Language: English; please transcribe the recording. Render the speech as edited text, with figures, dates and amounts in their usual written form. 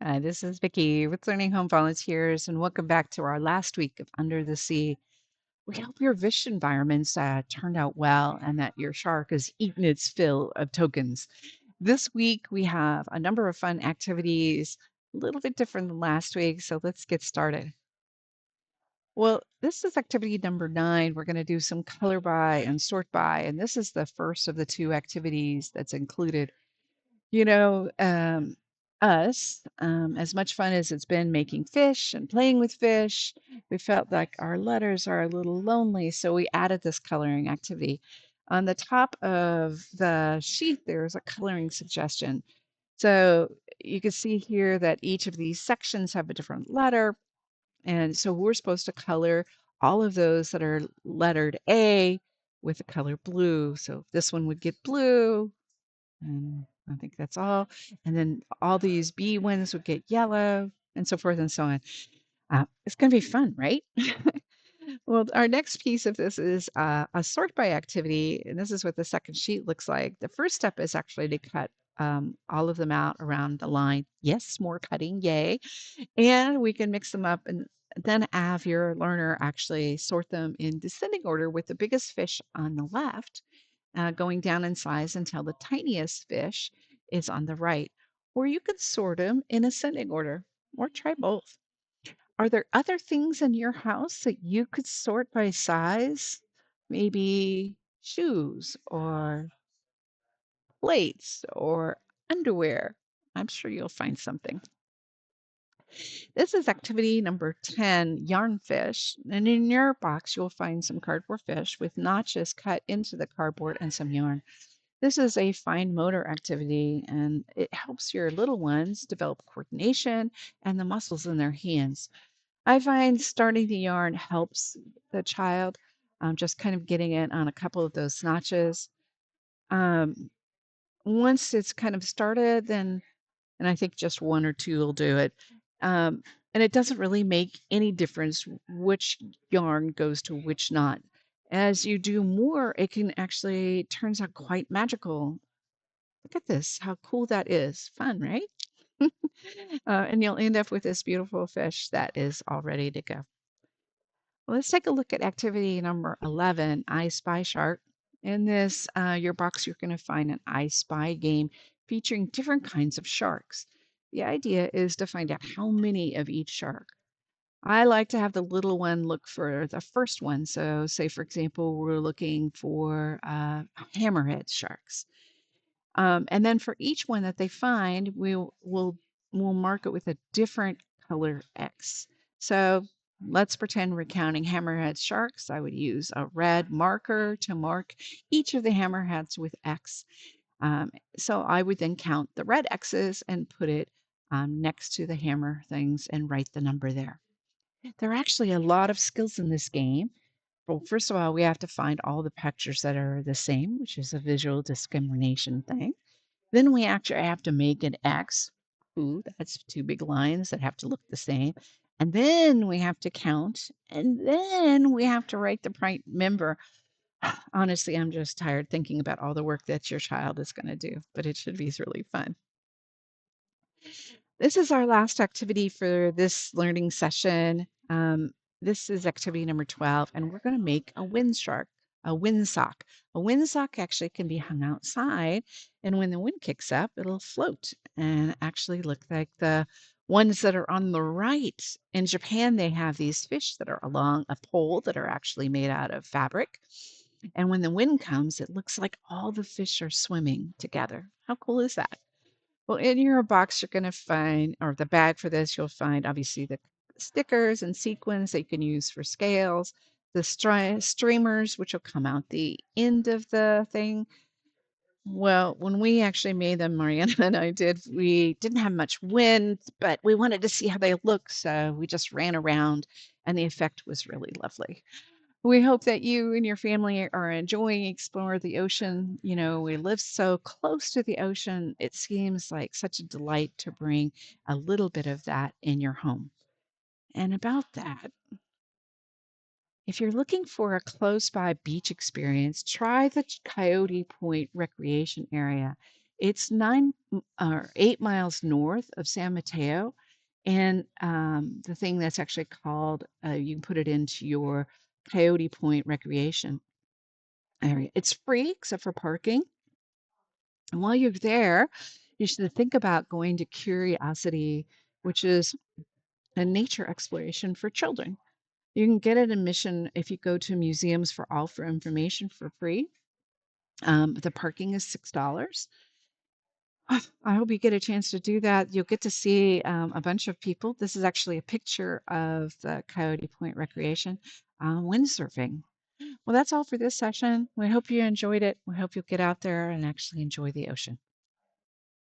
Hi, this is Vicky with Learning Home Volunteers, and welcome back to our last week of Under the Sea. We hope your fish environments turned out well and that your shark has eaten its fill of tokens. This week, we have a number of fun activities, a little bit different than last week, so let's get started. Well, this is activity number 9. We're going to do some color by and sort by, and this is the first of the two activities that's included. You know, as much fun as it's been making fish and playing with fish, we felt like our letters are a little lonely, so we added this coloring activity. On the top of the sheet, there's a coloring suggestion. So you can see here that each of these sections have a different letter. And so we're supposed to color all of those that are lettered A with the color blue. So this one would get blue, and I think that's all. And then all these B ones would get yellow, and so forth and so on. It's going to be fun, right? Well, our next piece of this is a sort by activity, and this is what the second sheet looks like. The first step is actually to cut all of them out around the line. Yes, more cutting, yay. And we can mix them up and then have your learner actually sort them in descending order with the biggest fish on the left, going down in size until the tiniest fish is on the right. Or you could sort them in ascending order, or try both. Are there other things in your house that you could sort by size? Maybe shoes or plates or underwear. I'm sure you'll find something. This is activity number 10, yarn fish. And in your box, you'll find some cardboard fish with notches cut into the cardboard and some yarn. This is a fine motor activity and it helps your little ones develop coordination and the muscles in their hands. I find starting the yarn helps the child, just kind of getting it on a couple of those notches. Um, Once it's kind of started, then and I think just one or two will do it. Um, and it doesn't really make any difference which yarn goes to which knot. As you do more, it can actually turns out quite magical. Look at this, how cool that is. Fun, right? And you'll end up with this beautiful fish that is all ready to go. Well, let's take a look at activity number 11, I Spy Shark. In this, your box, you're going to find an I Spy game featuring different kinds of sharks. The idea is to find out how many of each shark. I like to have the little one look for the first one. So, say, for example, we're looking for hammerhead sharks. And then for each one that they find, we'll mark it with a different color X. So let's pretend we're counting hammerhead sharks. I would use a red marker to mark each of the hammerheads with X. So I would then count the red X's and put it next to the hammer things and write the number there. There are actually a lot of skills in this game. Well, first of all, we have to find all the pictures that are the same, which is a visual discrimination thing. Then we actually have to make an X. Ooh, that's two big lines that have to look the same. And then we have to count. And then we have to write the right member. Honestly, I'm just tired thinking about all the work that your child is going to do, but it should be really fun. This is our last activity for this learning session. This is activity number 12, and we're going to make a wind shark, a windsock. A windsock actually can be hung outside, and when the wind kicks up, it'll float and actually look like the ones that are on the right. In Japan, they have these fish that are along a pole that are actually made out of fabric. And when the wind comes, it looks like all the fish are swimming together. How cool is that? Well, in your box, you're going to find, or the bag for this, you'll find obviously the stickers and sequins that you can use for scales, the streamers, which will come out the end of the thing. Well, when we actually made them, Mariana and I did, we didn't have much wind, but we wanted to see how they look. So we just ran around and the effect was really lovely. We hope that you and your family are enjoying exploring the ocean. You know, we live so close to the ocean. It seems like such a delight to bring a little bit of that in your home. And about that, if you're looking for a close by beach experience, try the Coyote Point Recreation Area. It's 8 miles north of San Mateo, and, the thing that's actually called, you can put it into your Coyote Point recreation area. It's free except for parking, and while you're there, you should think about going to Curiosity, which is a nature exploration for children. You can get an admission if you go to Museums for All for information for free. The parking is $6. I hope you get a chance to do that. You'll get to see a bunch of people. This is actually a picture of the Coyote Point Recreation windsurfing. Well, that's all for this session. We hope you enjoyed it. We hope you'll get out there and actually enjoy the ocean.